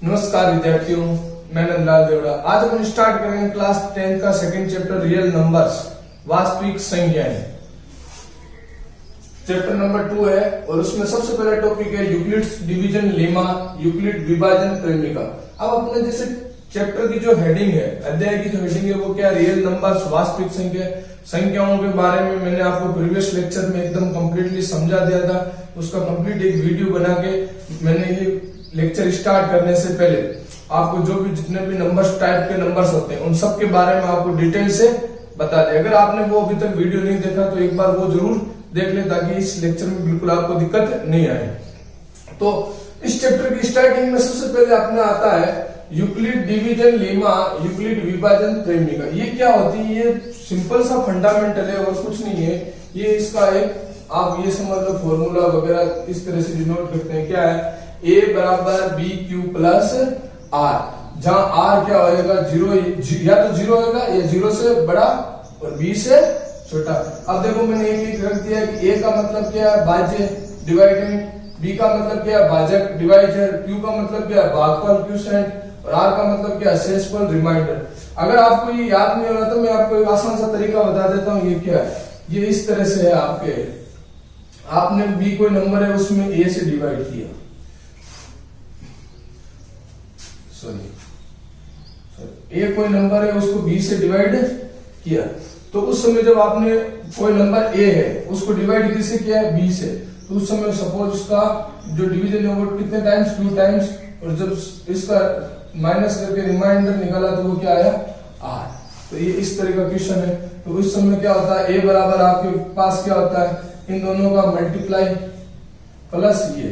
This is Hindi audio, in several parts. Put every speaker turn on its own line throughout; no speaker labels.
नमस्कार विद्यार्थियों, मैं नंदलाल देवड़ा। आज अपन स्टार्ट करेंगे क्लास 10 का सेकंड चैप्टर रियल नंबर्स, वास्तविक संख्याएं। चैप्टर नंबर 2 है और उसमें सबसे पहला टॉपिक है यूक्लिड्स डिवीजन लेमा, यूक्लिड विभाजन प्रेमिका। अब अपने जैसे चैप्टर की जो हेडिंग है, अध्याय की जो हेडिंग है वो क्या, रियल नंबर्स, वास्तविक संख्याओं के बारे में मैंने आपको प्रीवियस लेक्चर में एकदम कंप्लीटली समझा दिया था। उसका कंप्लीट एक वीडियो बना के मैंने ये लेक्चर स्टार्ट करने से पहले आपको जो भी जितने भी नंबर्स, टाइप के नंबर्स होते हैं, उन सब के बारे में आपको डिटेल से बता दें। अगर आपने वो अभी तक वीडियो नहीं देखा तो एक बार वो जरूर देख ले, ताकि इस लेक्चर में बिल्कुल आपको दिक्कत नहीं आए। तो इस चैप्टर की स्टार्टिंग में सबसे पहले अपना आता है यूक्लिड डिवीजन लेमा, यूक्लिड विभाजन प्रेमिका। ये क्या होती है? ये सिंपल सा फंडामेंटल है और कुछ नहीं है। ये इसका एक आप ये समझ लो फॉर्मूला वगैरह इस तरह से डिनोट करते हैं। क्या है? A बराबर बी क्यू प्लस आर, जहां आर क्या होएगा, जीरो, या तो जीरो होगा या जीरो से बड़ा और बी से छोटा। अब देखो मैंने एक रख दिया कि ए का मतलब क्या है, भाज्य डिवाइडिंग, बी का मतलब क्या है, भाजक डिवाइजर, क्यू का मतलब क्या है, भागफल क्यूसेंट, और आर का मतलब क्या है, शेषफल रिमाइंडर। अगर आपको ये याद नहीं हो रहा तो मैं आपको एक आसान सा तरीका बता देता हूँ। ये क्या है, ये इस तरह से है। आपने बी कोई नंबर है उसमें ए से डिवाइड किया, ए कोई नंबर है उसको बी से डिवाइड किया, तो उस समय जब आपने कोई नंबर ए है उसको डिवाइड किससे किया है, बी से, तो उस समय सपोज उसका जो डिवीजन है वो कितने टाइम्स, 2 टाइम्स, और जब इसका माइनस करके रिमाइंडर निकाला तो वो क्या आया, आर। तो ये इस तरह का क्वेश्चन है। तो उस समय क्या होता है, ए बराबर आपके पास क्या होता है, इन दोनों का मल्टीप्लाई प्लस ये,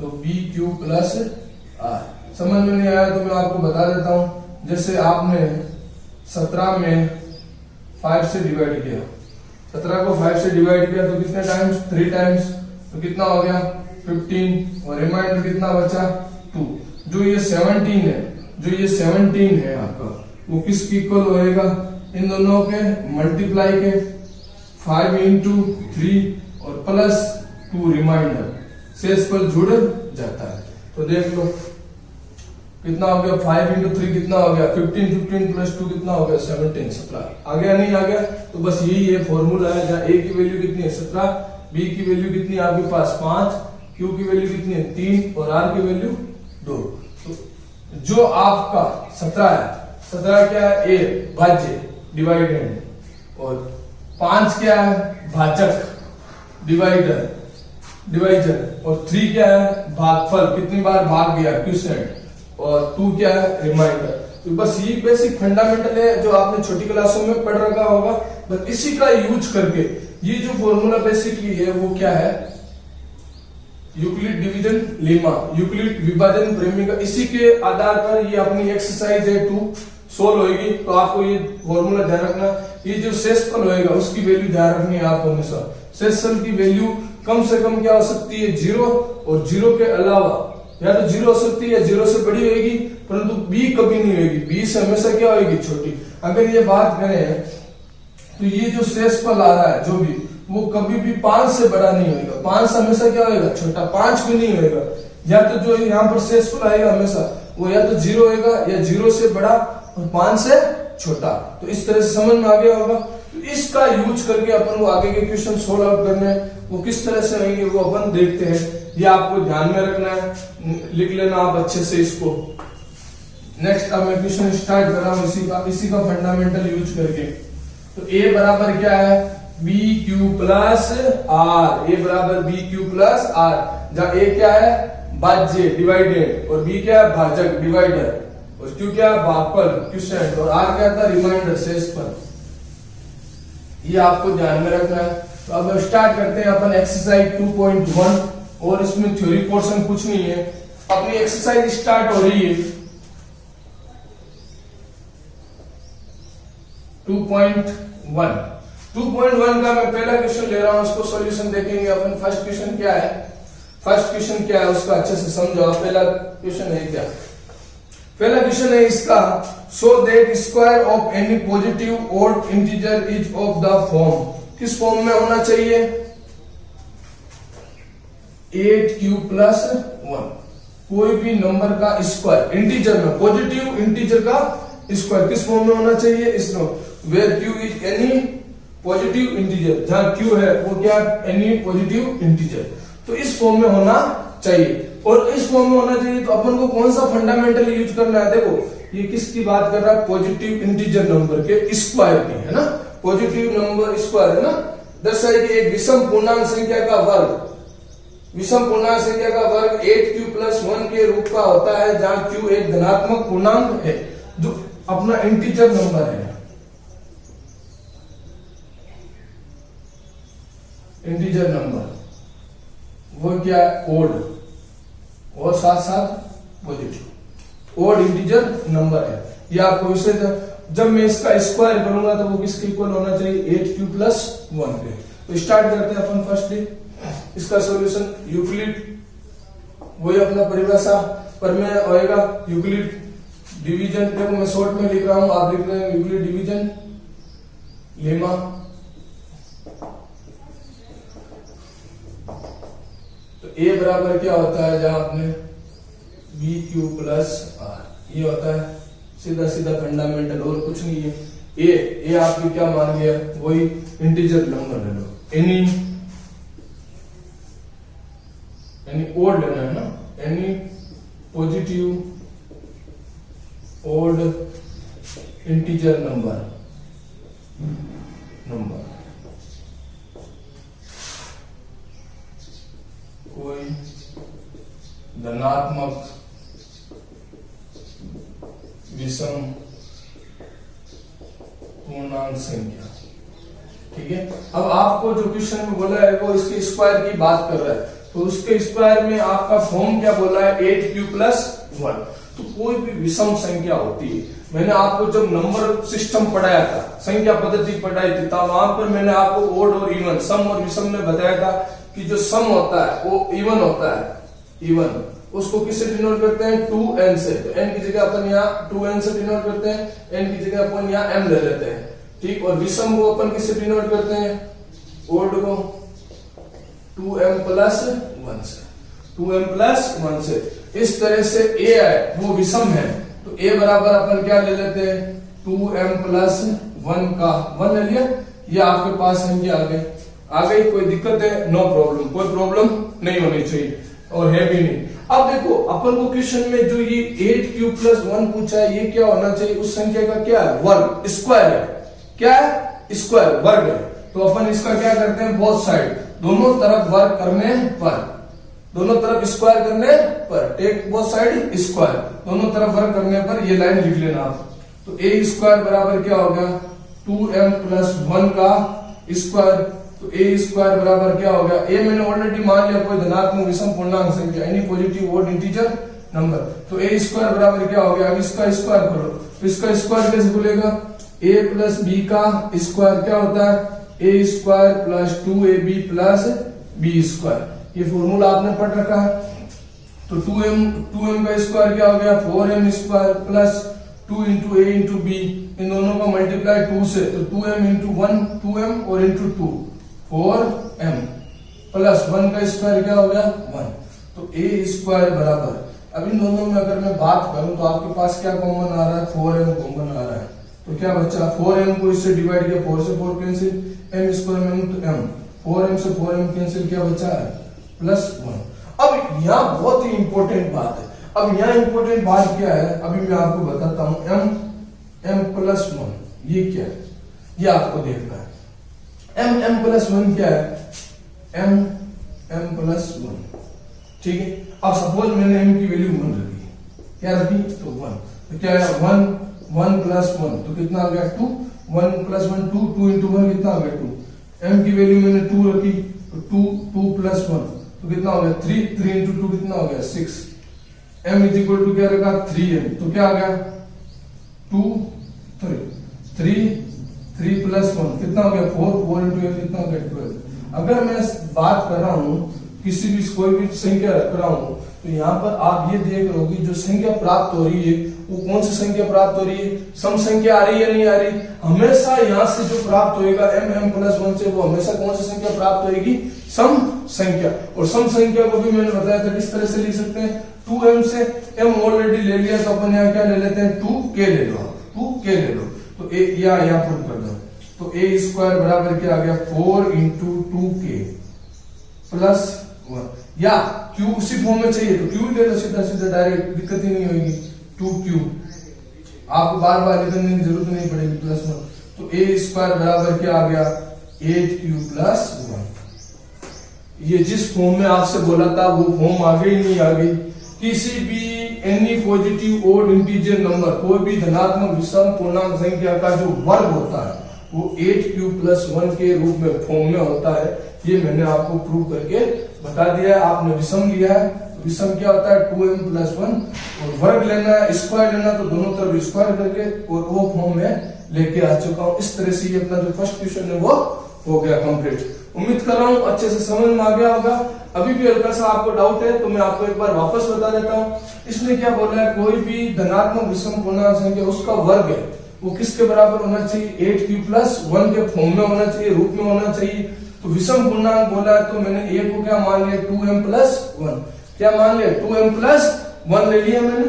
तो बी क्यू प्लस आर। समझ में नहीं आया तो मैं आपको बता देता हूं। जैसे आपने 17 में 5 से डिवाइड किया, 17 को 5 से डिवाइड किया तो कितने टाइम्स, 3 टाइम्स, तो कितना हो गया 15, और रिमाइंडर कितना बचा 2। जो ये 17 है आपका, वो किसकी इक्वल होएगा, इन दोनों के मल्टीप्लाई के 5 इंटू 3 और प्लस 2 रिमाइंडर, शेषफल जुड़ जाता है। तो देख लो कितना हो गया, 5 इंटू 3 कितना हो गया 15, 15 प्लस 2 कितना हो गया 17। 17 आ गया, नहीं आ गया? तो बस यही है फॉर्मूला है, जहाँ ए की वैल्यू कितनी है 17, बी की वैल्यू कितनी है आपके पास 5, क्यू की वैल्यू कितनी है 3 और आर की वैल्यू 2। तो जो आपका 17 है, 17 क्या है, ए भाज्य डिवाइडेंड, और 5 क्या है, भाजक डिवाइजर, और 3 क्या है, भागफल, कितनी बार भाग गया क्यूसेंट, और 2 क्या है, रिमाइंडर। तो बस ये बेसिक फंडामेंटल है जो आपने छोटी क्लासों में पढ़ रखा होगा। बस इसी का यूज करके ये जो फॉर्मूला बेसिकली है वो क्या है, यूक्लिड डिवीजन लेमा, यूक्लिड विभाजन प्रेमिका। इसी के आधार पर ये अपनी एक्सरसाइज है 2 सोल्व होगी। तो आपको ये फॉर्मूला ध्यान रखना। ये जो शेषफल होएगा उसकी वैल्यू ध्यान रखनी है आपको हमेशा। शेषफल की वैल्यू कम से कम क्या हो सकती है, 0, और 0 के अलावा या तो 0 हो सकती है, 0 से बड़ी होगी, परंतु b कभी नहीं होगी, b से हमेशा क्या होगी, छोटी। अगर ये बात करें तो ये जो शेषफल आ रहा है जो भी, वो कभी भी 5 से बड़ा नहीं होगा, 5 से हमेशा क्या होगा, छोटा, 5 भी नहीं होगा। या तो जो यहाँ पर शेषफल आएगा हमेशा वो या तो 0 होगा या 0 से बड़ा और 5 से छोटा। तो इस तरह से समझ में आ गया होगा। तो इसका यूज करके अपन को आगे के क्वेश्चन सोल्व आउट करने हैं, वो किस तरह से होंगे वो अपन देखते हैं। ये आपको ध्यान में रखना है, लिख लेना आप अच्छे से इसको। नेक्स्ट अब मैं क्वेश्चन स्टार्ट कर रहा हूं इसी का फंडामेंटल यूज करके। तो a बराबर क्या है, बी क्यू प्लस आर, ए बराबर बी क्यू प्लस आर, जहां a क्या है, भाज्य डिवाइडेड, और b क्या है, भाजक डिवाइडर, और q क्या है, भागफल क्यूसेंट, और r क्या था, रिमाइंडर शेषफल। ये आपको ध्यान में रखना है। तो अब स्टार्ट करते हैं अपन एक्सरसाइज 2.1, और इसमें थ्योरी पोर्शन कुछ नहीं है। अपनी एक्सरसाइज स्टार्ट हो रही है 2.1। 2.1 का मैं पहला क्वेश्चन ले रहा हूं, उसको सॉल्यूशन देखेंगे अपन। फर्स्ट क्वेश्चन क्या है उसका अच्छे से समझो। पहला क्वेश्चन है क्या, पहला क्वेश्चन है इसका, show that square of any positive odd integer is of the form. किस फॉर्म में होना चाहिए, 8q + 1। कोई भी नंबर का स्क्वायर इंटीजर में, पॉजिटिव इंटीजर का स्क्वायर किस फॉर्म में होना चाहिए? इस where q is any positive integer, जहां क्यू है वो क्या? Any positive integer. तो इस फॉर्म में होना चाहिए, और इस फॉर्म में होना चाहिए। तो अपन को कौन सा फंडामेंटल यूज करना है? देखो ये किसकी बात कर रहा है? पॉजिटिव इंटीजर नंबर के स्क्वायर की, है ना। पॉजिटिव नंबर स्क्वायर है ना, दर्शाए कि एक विषम पूर्णांक संख्या का वर्ग, विषम पूर्णांक संख्या का वर्ग 8q+1 के रूप का होता है, जहां q एक धनात्मक पूर्णांक है, जो अपना इंटीजर नंबर है, इंटीजर नंबर वो क्या है? ओड, और साथ साथ पॉजिटिव, ओड इंटीजर नंबर है। ये आपको विषय, जब मैं इसका स्क्वायर करूंगा तो वो किसके इक्वल होना चाहिए? 8q+1 के। तो स्टार्ट करते हैं अपन फर्स्टली इसका सॉल्यूशन। यूक्लिड वही अपना परिभाषा पर में होएगा, यूक्लिड डिवीजन। देखो मैं शॉर्ट में लिख रहा हूं, आप लिख रहे हैं यूक्लिड डिवीजन लेमा। तो ए बराबर क्या होता है? जहां आपने BQ+R, ये होता है सीधा सीधा फंडामेंटल, और कुछ नहीं है। ए आपकी क्या मान गया? वही इंटीजर नंबर ले लो, एनी ओड लेना है ना, any positive odd integer number कोई धनात्मक विषम पूर्णांक संख्या। ठीक है, अब आपको जो क्वेश्चन में बोला है वो इसके स्क्वायर की बात कर रहा है, तो उसके स्क्वायर में आपका फॉर्म क्या बोला है? 8q+1। तो कोई भी विषम संख्या होती है, मैंने आपको जब नंबर सिस्टम पढ़ाया था, संख्या पद्धति पढ़ाई थी, तब वहां पर मैंने आपको ओड और इवन, सम और विषम में बताया था कि जो सम होता है वो इवन होता है। इवन उसको किससे डिनोट करते हैं? 2n से। तो n की जगह अपन यहाँ 2n से डिनोट करते हैं, n की जगह अपन यहाँ m ले लेते हैं। ठीक, और विषम को अपन किससे डिनोट करते हैं? ओड को 2m+1 से, 2m+1 से। इस तरह से a है वो विषम है, तो a बराबर अपन क्या ले लेते हैं? 2m+1 का 1 ले लिया। ये आपके पास संख्या आ गई, कोई दिक्कत है? नो प्रॉब्लम, कोई प्रॉब्लम नहीं होनी चाहिए, और है भी नहीं। अब देखो अपन को क्वेश्चन में जो ये 8q+1 पूछा है, ये क्या होना चाहिए? उस संख्या का क्या है? वर्ग, स्क्वायर है। क्या है? स्क्वायर, वर्ग है। तो अपन इसका क्या करते हैं? बोथ साइड, दोनों तरफ वर्ग करने पर, दोनों तरफ स्क्वायर करने पर, टेक बोथ साइड स्क्वायर, दोनों तरफ वर्ग करने पर ये लाइन लिख लेना आप। तो a स्क्वायर बराबर क्या होगा? 2m+1 का स्क्वायर। तो a स्क्वायर बराबर क्या हो गया? a मैंने ऑलरेडी मान लिया कोई धनात्मक विषम पूर्णांक संख्या, any positive odd integer number. तो a स्क्वायर बराबर क्या हो गया? अब इसका स्क्वायर करो, तो इसका स्क्वायर कैसे बोलेगा? a+b का स्क्वायर क्या होता है? a square + 2ab + b square. ये फॉर्मूला आपने पढ़ रखा है। तो 2m का स्क्वायर क्या हो गया? 4m square plus 2 × a × b, इन दोनों का मल्टीप्लाई 2 से, तो 2m × 1 2m और × 2 4m प्लस 1 का स्क्वायर क्या हो गया? 1। तो a स्क्वायर बराबर, अब इन दोनों में अगर मैं बात करूं तो आपके पास क्या कॉमन आ रहा है? 4m कॉमन आ रहा है। तो क्या बच्चा? 4m को इससे डिवाइड किया, 4 से 4 कैंसिल, m स्क्वायर में तो m, 4m से 4m कैंसिल, क्या बचा है? +1। अब यहाँ बहुत ही इंपॉर्टेंट बात है। अब यहाँ इंपॉर्टेंट बात क्या है? अभी मैं आपको बताता हूं। m+1 ये क्या है? ये आपको देखना है। m+1 क्या है? m+1, ठीक है। अब सपोज मैंने m की वैल्यू 1 रखी, क्या रखी? तो 1। तो क्या है? 1 + 1 तो कितना आ गया? 2। 1 + 1 2, 2 × 1 कितना आ गया? 2। m की वैल्यू मैंने 2 रखी, तो 2 + 1 तो कितना हो गया? 3। 3 × 2 कितना हो गया? 6। m = क्या रखा? 3m, तो क्या आ गया? 2 3 + 1 कितना हो गया? 4। 4 × 8 कितना हो गया? 12। अगर मैं बात कर रहा हूं किसी भी कोई भी संख्या रख रहा हूं, तो यहाँ पर आप ये देख रहे हो कि जो संख्या प्राप्त हो रही है वो कौन सी संख्या प्राप्त हो रही है, सम संख्या आ रही है या नहीं आ रही। हमेशा यहाँ से जो प्राप्त होएगा m प्लस 1 से वो हमेशा कौन सी संख्या प्राप्त होगी, सम संख्या। और सम संख्या को भी मैंने बताया था किस तरह से लिख सकते हैं, 2m से m ऑलरेडी ले लिया तो अपन यहाँ क्या ले लेते हैं, 2k ले लो, 2k ले लो। तो यहाँ पुट कर दो, तो a स्क्वायर बराबर क्या आ गया 4 इंटू 2k प्लस 1, या q उसी फॉर्म में चाहिए तो q ले लो सीधा सीधा डायरेक्ट, दिक्कत ही नहीं होगी। 2q आपको बार बार लिखने की जरूरत नहीं पड़ेगी, प्लस 1। तो a स्क्वायर बराबर क्या आ गया 8q प्लस 1। ये जिस फॉर्म में आपसे बोला था वो फॉर्म आ गई नहीं आ गई। किसी भी any positive odd integer number, कोई भी धनात्मक विषम पूर्णांक संख्या का जो वर्ग होता है वो 8q प्लस 1 के रूप में फॉर्म में होता है। ये मैंने आपको प्रूव करके बता दिया है। आपने विषम लिया है तो विषम क्या होता है 2m प्लस 1, और वर्ग लेना है, स्क्वायर लेना तो दोनों तरफ स्क्वायर करके और वो फॉर्म में लेके आ चुका हूँ। इस तरह से ये अपना जो फर्स्ट क्वेश्चन है वो हो गया कंप्लीट। उम्मीद कर रहा हूँ अच्छे से समझ में आ गया होगा। अभी भी हल्का सा आपको डाउट है तो मैं आपको एक बार वापस बता देता हूँ। इसने क्या बोला है, कोई भी धनात्मक विषम पूर्णांक संख्या उसका वर्ग है वो किसके बराबर होना चाहिए, 8q प्लस 1 के फॉर्म में होना चाहिए, रूप में होना चाहिए। तो विषम पूर्णांक बोला है तो मैंने a को क्या मान लिया 2m प्लस 1, क्या मान लिया 2m प्लस 1 ले लिया मैंने।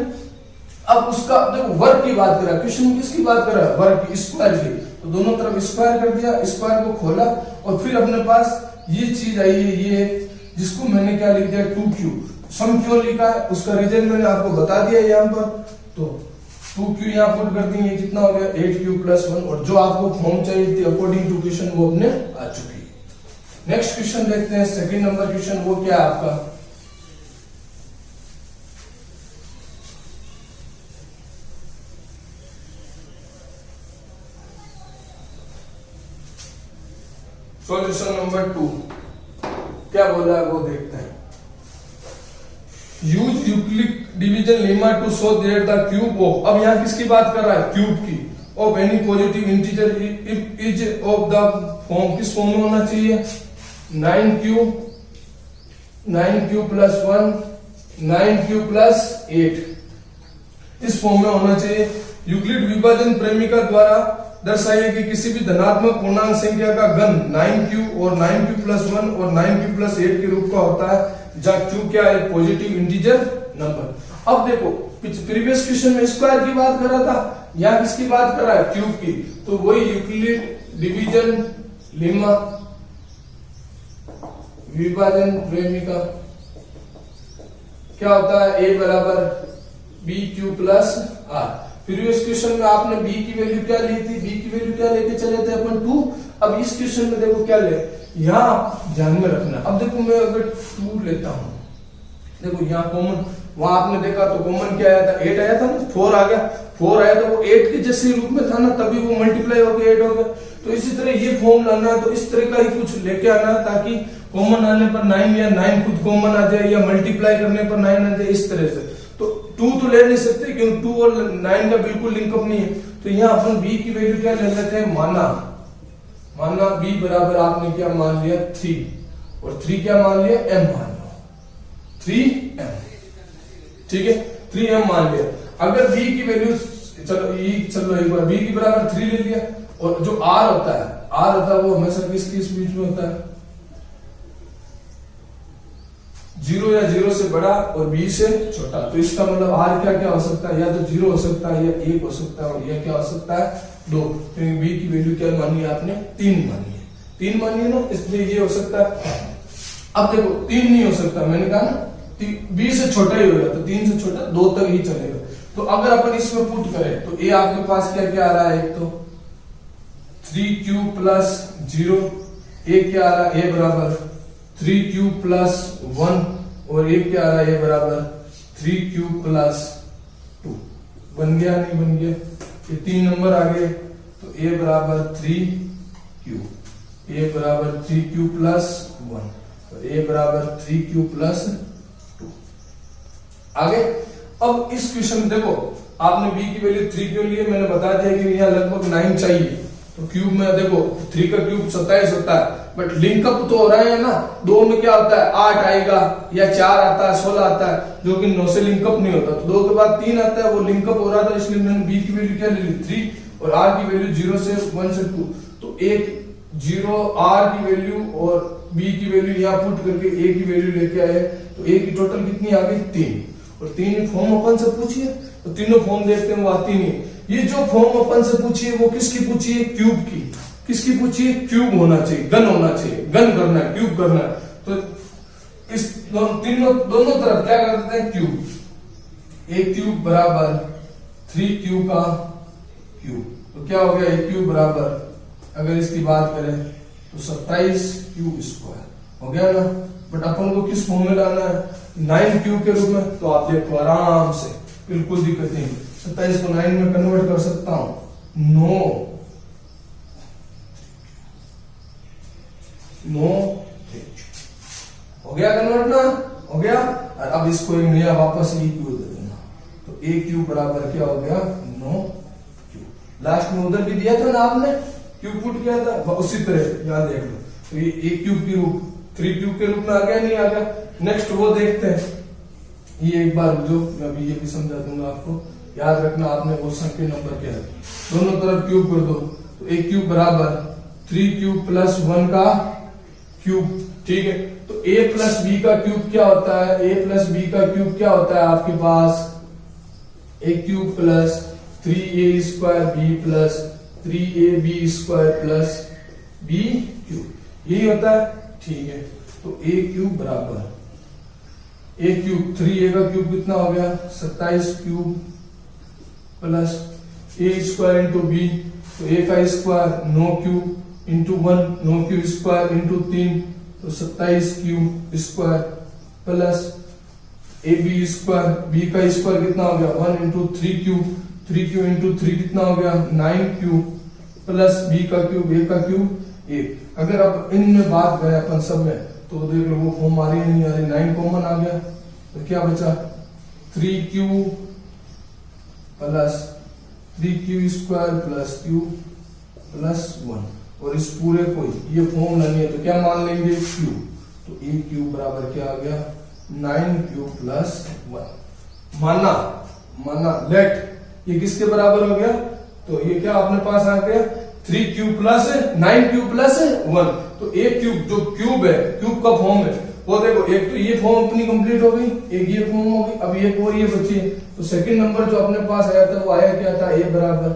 अब उसका देखो वर्ग की बात करा, क्वेश्चन किसकी बात करा, वर्ग की, स्क्वायर की। तो दोनों तरफ स्क्वायर कर दिया, स्क्वायर को खोला और फिर अपने पास ये चीज आई है, ये जिसको मैंने क्या लिख दिया 2q। सम क्यों लिखा है उसका रीजन मैंने आपको बता दिया यहाँ पर। तो 2q यहाँ पुट कर देंगे, कितना हो गया 8q प्लस 1, और जो आपको फॉर्म चाहिए थी अकॉर्डिंग टू क्वेश्चन वो अपने आ चुकी है। नेक्स्ट क्वेश्चन देखते हैं, सेकंड नंबर क्वेश्चन वो क्या है आपका, सॉल्यूशन नंबर 2 क्या बोला है वो देखते हैं। Use Euclid division lemma to show that the cube of, अब यहाँ किसकी बात कर रहा है, क्यूब की, of any positive integer is of the form, किस फॉर्म में होना चाहिए 9q प्लस 1 9q प्लस 8, इस फॉर्म में होना चाहिए। यूक्लिड विभाजन प्रेमिका द्वारा दर्शाइए कि किसी भी धनात्मक पूर्णांक संख्या का घन 9q और 9q प्लस 1 और 9q प्लस 8 के रूप का होता है, जहाँ q क्या है पॉजिटिव इंटीजर नंबर। अब देखो प्रीवियस क्वेश्चन में स्क्वायर की बात कर रहा था, यहाँ किसकी बात कर रहा है क्यूब की। तो वही यूक्लिड डिवीजन लेमा विभाजन प्रेमिका क्या होता है, a बराबर bq plus r। Previous question में आपने b की वैल्यू क्या ली थी, b की वैल्यू क्या लेके चले थे अपन 2। अब इस क्वेश्चन में देखो क्या ले, यहाँ ध्यान में रखना। अब देखो मैं अगर 2 लेता हूं, देखो यहाँ कॉमन, वहां आपने देखा तो कॉमन क्या आया था 8 आया था ना, 4 आ गया, 4 आया तो वो 8 के जैसे रूप में था ना, तभी वो मल्टीप्लाई होकर 8 हो गया। तो इसी तरह ये फॉर्म लाना है तो इस तरह का ही कुछ लेके आना है ताकि कॉमन आने पर 9 या 9 खुद कॉमन आ जाए या मल्टीप्लाई करने पर 9 आ जाए, इस तरह से। तो 2 तो ले नहीं सकते क्योंकि 2 और 9 का बिल्कुल लिंकअप नहीं है। तो यहाँ अपन b की वैल्यू क्या ले लेते हैं, माना b बराबर आपने क्या मान लिया 3, और 3 क्या मान लिया m मान लो 3m, ठीक है 3m मान लिया। अगर b की वैल्यू चलो एक बार b की बराबर 3 ले लिया, और जो r होता है वो हमेशा किस बीच में होता है, 0 या 0 से बड़ा और b से छोटा। तो इसका मतलब r क्या क्या हो सकता है, या तो 0 हो सकता है या 1 हो सकता है, और यह क्या हो सकता है 2। तो b की वैल्यू क्या मानी है आपने 3 मानी है, 3 मानी है ना, इसलिए ये हो सकता है। अब देखो 3 नहीं हो सकता, मैंने कहा ना b से छोटा ही होगा, तो 3 से छोटा 2 तक ही चलेगा। तो अगर अपन इसमें पुट करें तो a आपके पास क्या क्या आ रहा है, एक तो 3q प्लस 0, a क्या आ रहा है a बराबर 3q प्लस 1, और एक क्या आ रहा है ये बराबर 3q प्लस 2। बन गया नहीं बन गया, ये 3 नंबर आ गए। तो a बराबर 3q, a बराबर 3q प्लस 1, और a बराबर 3q प्लस 2 आगे। अब इस क्वेश्चन में देखो आपने b की वैल्यू 3 क्यों लिए, मैंने बता दिया कि यहाँ लगभग 9 चाहिए। तो क्यूब में देखो 3 का क्यूब 27 होता है, बट लिंकअप तो हो रहे हैं ना, 2 में क्या होता है 8 आएगा या 4 आता है 16 आता है, जो कि 9 से लिंकअप नहीं होता। तो 2 के बाद 3 आता है, वो लिंकअप हो रहा था, इसलिए मैंने बी की वैल्यू क्या ले ली 3 और आर की वैल्यू 0 से 1 से 2। तो एक 0 आर की वैल्यू और बी की वैल्यू यहाँ पुट करके ए की वैल्यू लेके आए, तो ए की टोटल कितनी आ गई 3। और 3 फॉर्म अपन से पूछिए, तो तीनों फॉर्म देखते हैं वो आती नहीं। ये जो फॉर्म अपन से पूछी है वो किसकी पूछी है, क्यूब की। किसकी पूछी है, क्यूब होना चाहिए, गन होना चाहिए, गन करना है, क्यूब करना है। तो इस दोनों तरफ क्या कर देते हैं क्यूब। ए क्यूब बराबर 3q का क्यूब, तो क्या हो गया, ए क्यूब बराबर अगर इसकी बात करें तो 27q² हो गया ना। बट अपन को किस फॉर्म में लाना है, 9q के रूप में। तो आप देखो आराम से, बिल्कुल दिक्कत नहीं, 27 को 9 में कन्वर्ट कर सकता हूं, 9 हो गया कन्वर्ट ना, हो गया। और अब इसको एक नया वापस ए क्यू दे देना, तो ए क्यू बराबर क्या हो गया 9q। लास्ट में उधर भी दिया था ना आपने, क्यूब पुट किया था, उसी तरह यहाँ देख लो। तो ये ए क्यूब के रूप 3q के रूप में आ गया, नहीं आ गया। नेक्स्ट वो देखते हैं, ये एक बार जो मैं अभी ये भी समझा दूंगा आपको, याद रखना आपने क्वेश्चन के नंबर क्या है, दोनों तरफ क्यूब कर दो। तो ए क्यूब बराबर 3q + 1 का क्यूब, ठीक है। तो a + b का क्यूब क्या होता है, a + b का क्यूब क्या होता है आपके पास, a cube + 3a² b + 3ab² + b cube, यही होता है, ठीक है। तो a क्यूब बराबर a क्यूब 3a का क्यूब कितना हो गया 27q + a² × b, तो a का स्क्वायर 9q × 1 9q² × 3, तो 27q² प्लस ab² b का स्क्वायर कितना हो गया 1 × 3q 3q × 3 कितना हो गया 9q प्लस b का क्यूब a का क्यूब 1। अगर अब इनमें बात करें अपन सब में, तो देख लो वो फॉर्म आ रही है नहीं आ रही, 9 कॉमन आ गया, तो क्या बचा 3q plus 3q² plus q plus 1। और इस पूरे को ये फॉर्म नहीं है तो क्या मान लेंगे q, तो a क्यूब बराबर क्या आ गया 9q + 1। माना लेट ये किसके बराबर हो गया, तो ये क्या अपने पास आ गया 3q + 9q + 1। तो a क्यूब जो क्यूब है, क्यूब का फॉर्म है वो देखो, एक तो ये फॉर्म अपनी कंप्लीट हो गई, एक ये फॉर्म हो गई, अब एक और ये बची है। तो सेकंड नंबर जो अपने पास आया था वो आया क्या था, a बराबर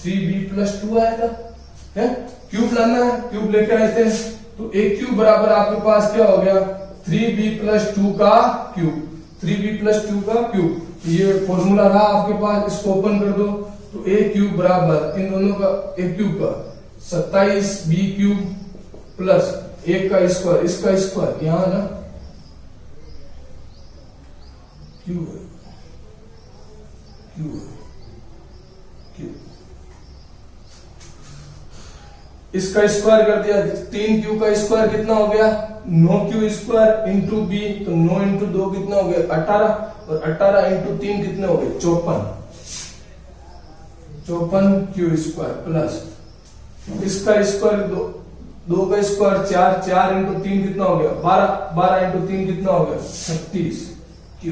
3b + 2 आया था, है क्यूब लाना है, क्यूब लेके आए थे। तो a क्यूब बराबर आपके पास क्या हो गया 3b + 2 का क्यूब, 3b + 2 का क्यूब। ये फॉर्मूला रहा आपके पास, इसको ओपन कर दो। तो a क्यूब बराबर इन दोनों का a क्यूब का 27b³ प्लस 1 का स्क्वायर, इसका स्क्वायर यहां ना क्यूब है, क्यूब इसका स्क्वायर कर दिया, 3q का स्क्वायर कितना हो गया 9q² × b, तो 9 × 2 कितना हो गया 18, और 18 × 3 कितने हो गए 54q² प्लस इसका स्क्वायर 2 का स्क्वायर 4, 4 × 3 कितना हो गया 12, 12 × 3 कितना हो गया 36q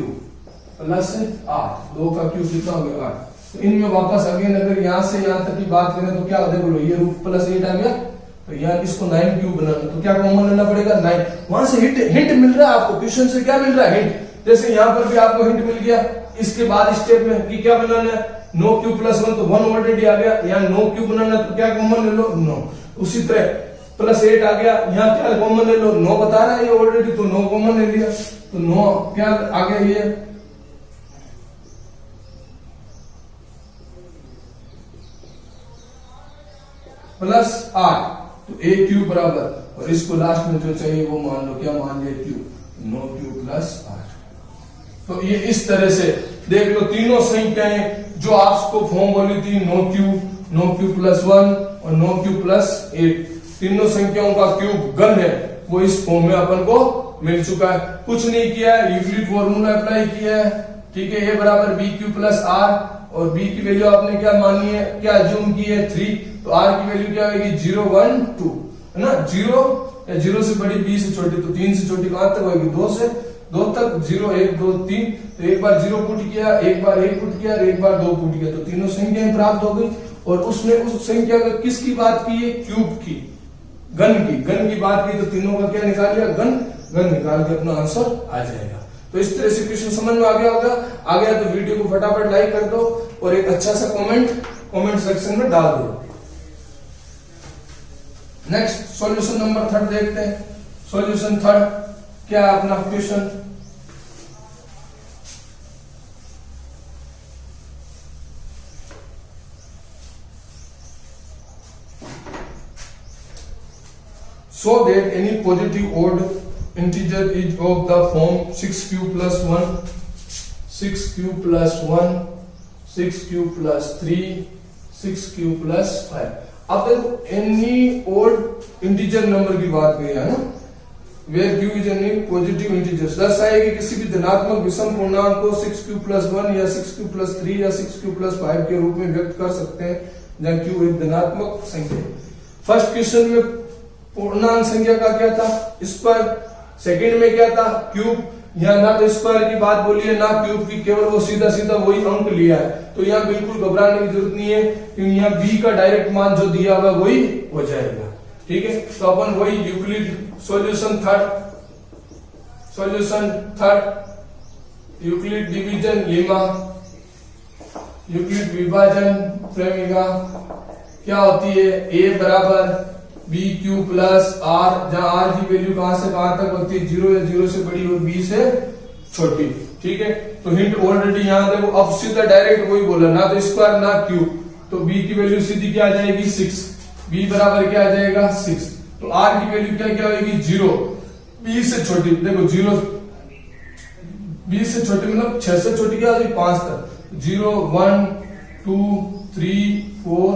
प्लस 8, 2 का क्यूब कितना हो गया 8। तो इनमें वापस अगेन अगर यहां से यहां तक की बात करें तो क्या देखो लो, ये रूट +8 आ गया, तो यहाँ इसको 9q बनाना, तो क्या कॉमन लेना पड़ेगा 9। वहां से हिंट मिल रहा है आपको, क्वेश्चन से क्या मिल रहा है हिंट, जैसे यहाँ पर भी आपको हिंट मिल गया। इसके बाद स्टेप में कि क्या बनाना है 9q + 1, तो 1 ऑलरेडी आ गया, यहाँ 9q बनाना तो क्या कॉमन ले लो 9। उसी तरह +8 आ गया, यहाँ क्या कॉमन ले लो 9 बता रहा है ये ऑलरेडी, तो 9 कॉमन ले लिया, तो 9 क्या आ गया ये +8, तो a क्यूब बराबर, और इसको लास्ट में जो चाहिए वो मान लो, क्या मान लिया क्यूब 9q + 8। तो ये इस तरह से देख लो तीनों संख्याएं जो आपको फॉर्म बोली थी 9q + 1 और 9q + 8, तीनों संख्याओं का क्यूब गन है, वो इस फॉर्म में अपन को मिल चुका है। कुछ नहीं किया है, यूक्लिड फॉर्मूला अप्लाई किया है, ठीक है। a बराबर bq + r, और b की वैल्यू आपने क्या मानी है, क्या अज्यूम की है 3, तो r की वैल्यू क्या होगी 0 1 2, है ना 0 या 0 से बड़ी, b से छोटी, तो 3 से छोटी कहां तक होगी, 2 से 2 तक, 0 1 2 3, तो एक बार 0 पुट किया, एक बार 1 पुट किया और एक बार 2 पुट किया, तो तीनों संख्याएं प्राप्त हो गई। और उसमें उस संख्या का किसकी बात की है, क्यूब की, घन की बात की, तो तीनों का क्या निकाल लिया, घन निकाल के अपना आंसर आ जाएगा। तो इस तरह से क्वेश्चन समझ में आ गया होगा। आ गया तो वीडियो को फटाफट लाइक कर दो और एक अच्छा सा कमेंट सेक्शन में डाल दो। नेक्स्ट सॉल्यूशन नंबर 3 देखते हैं। सॉल्यूशन 3 क्या है अपना question, so that any positive odd integer is of the form 6q plus 1, 6q plus 1, 6q plus 3, 6q plus 5। अब देखो एनी ओड इंटीजर नंबर की बात करी है ना, where q is any positive integer, दर्शाए कि किसी भी धनात्मक विषम पूर्णांक को 6q plus 1 या 6q plus 3 या 6q plus 5 के रूप में व्यक्त कर सकते हैं, जहां q एक धनात्मक संख्या। फर्स्ट क्वेश्चन में पूर्णांक संख्या का क्या था, स्क्वायर, सेकंड में क्या था, क्यूब। यहाँ ना तो स्क्वायर की बात बोली है ना क्यूब की, केवल वो सीधा वही अंक लिया है, तो यहाँ बिल्कुल घबराने की जरूरत नहीं है, क्योंकि यहाँ b का डायरेक्ट मान जो दिया हुआ वही हो जाएगा। ठीक है, तो अपन वही Euclid solution third Euclid division lemma, Euclid विभाजन प्रेमिका क्या होती है, a बराबर बी क्यू प्लस आर, जहां आर की वैल्यू कहां से कहां तक होती है, 0 या 0 से बड़ी और बी से छोटी। ठीक है, तो हिंट ऑलरेडी यहां देखो, अब सीधा डायरेक्ट वही बोला, ना तो स्क्वायर ना क्यूब, तो बी की वैल्यू सीधी क्या आ जाएगी 6, बी बराबर क्या आ जाएगा 6, तो आर की वैल्यू क्या होगी 0, बी से छोटी, देखो 0 बी से छोटी मतलब 6 से छोटी क्या आ जाएगी 5 तक, 0 1 2 3 4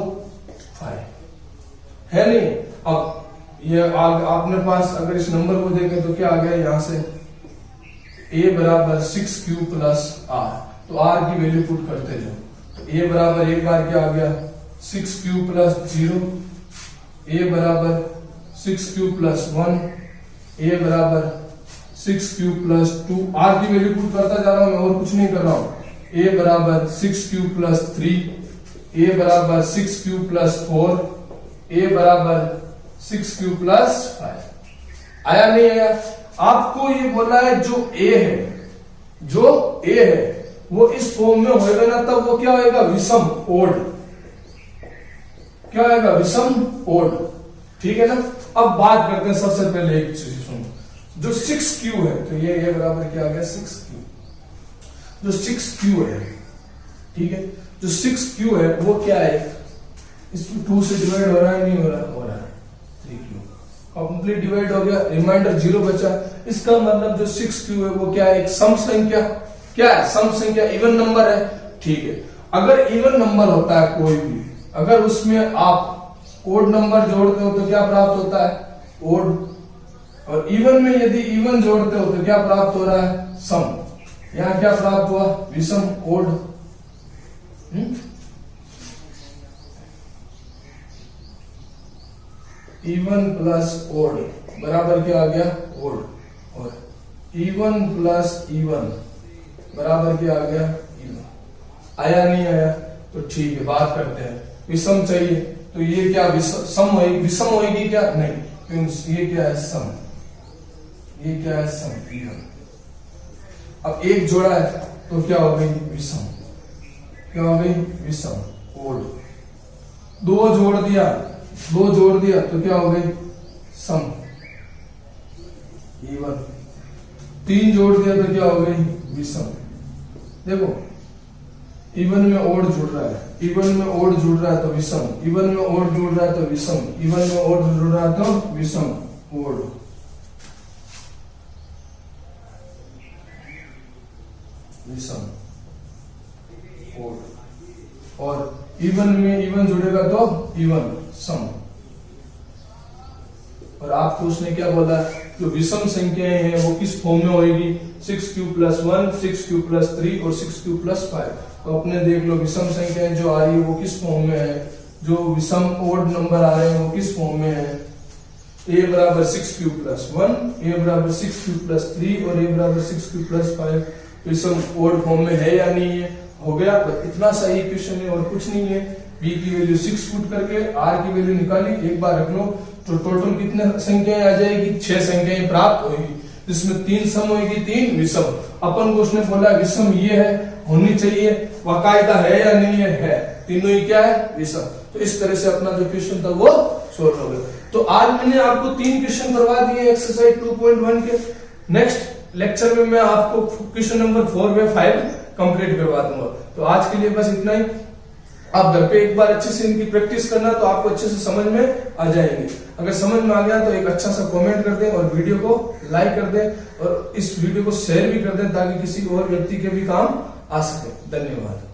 5 है नहीं। अब ये आपने पास अगर इस नंबर को देखें तो क्या आ गया यहाँ से, a बराबर 6q प्लस आर, तो r की वैल्यू पुट करते जाओ, तो a बराबर एक बार क्या आ गया 6q प्लस 0, a बराबर 6q प्लस 1, a बराबर 6q प्लस 2, r की वैल्यू पुट करता जा रहा हूं मैं और कुछ नहीं कर रहा हूं, a बराबर 6q प्लस 3, a बराबर 6q प्लस 4, a बराबर 6q प्लस 5। आया नहीं आया? आपको ये बोला है जो a है वो इस फॉर्म में होएगा ना, तब वो क्या होएगा विषम ओड, क्या होएगा विषम ओड। ठीक है ना। अब बात करते हैं सबसे पहले एक चीज सुनो, जो 6q है, तो ये बराबर क्या आ गया 6q, जो 6q है, ठीक है, जो 6q है वो क्या है, इसमें 2 से डिवाइड हो रहा है नहीं हो रहा है 3q कंप्लीट डिवाइड हो गया, रिमाइंडर 0 बचा। इसका मतलब जो 6q है वो क्या है, एक सम संख्या, क्या है सम संख्या, इवन नंबर है। ठीक है, अगर इवन नंबर होता है कोई भी, अगर उसमें आप ओड नंबर जोड़ते हो तो क्या प्राप्त होता है ओड, और इवन में यदि इवन जोड़ते हो तो क्या प्राप्त हो रहा है सम। यहां क्या प्राप्त हुआ विषम ओड। इवन प्लस ओड बराबर क्या आ गया ओड, और इवन प्लस इवन बराबर क्या आ गया इवन। आया नहीं आया? तो ठीक है, बात करते हैं, विषम चाहिए तो ये क्या सम होगी, विषम होगी क्या नहीं, ये क्या है सम, ये क्या है सम इवन। अब एक जोड़ा है तो क्या हो गई विषम, क्या हो गई विषम ओड। दो जोड़ दिया तो क्या हो गई सम इवन। 3 जोड़ दिया तो क्या हो गई विषम। देखो इवन में ओड जुड़ रहा है, इवन में ओड जुड़ रहा है तो विषम, इवन में ओड जुड़ रहा है तो विषम, इवन में ओड जुड़ रहा है तो विषम ओड। विषम ओड, और इवन में इवन जुड़ेगा तो इवन सम। और आपको उसने क्या बोला, जो विषम संख्याएं हैं वो किस फॉर्म में होगी, 6q प्लस 1, 6q प्लस 3 और 6q प्लस 5। तो अपने देख लो विषम संख्याएं जो आ रही है वो किस फॉर्म में है, जो विषम ओड नंबर आ रहे हैं वो किस फॉर्म में है। a बराबर 6 प्लस 1, a बराबर 6 प्लस 3 और a बराबर 6 प्लस 5। तो सब ओड फॉर्म में है या नहीं है? हो गया। इतना सा ही क्वेश्चन है और कुछ नहीं है। b की वैल्यू 6 पुट करके r की वैल्यू निकाली, एक बार रख लो तो टोटल कितने संख्याएं आ जाएगी? 6 संख्याएं प्राप्त होगी, जिसमें 3 सम होगी, 3 विषम। अपन को उसने बोला विषम ये है, होनी चाहिए, बाकायदा है या नहीं है? तीनों ही क्या है? विषम। तो इस तरह से अपना जो क्वेश्चन था वो सोल्व हो गया। तो आज मैंने आपको 3 क्वेश्चन करवा दिए एक्सरसाइज 2.1 के। नेक्स्ट लेक्चर में मैं आपको क्वेश्चन नंबर 4 व 5 कंप्लीट करवा दूंगा। तो आज के लिए बस इतना ही। आप घर पे एक बार अच्छे से इनकी प्रैक्टिस करना, तो आपको अच्छे से समझ में आ जाएंगे। अगर समझ में आ गया तो एक अच्छा सा कमेंट कर दें और वीडियो को लाइक कर दें और इस वीडियो को शेयर भी कर दें, ताकि किसी और व्यक्ति के भी काम आ सके। धन्यवाद।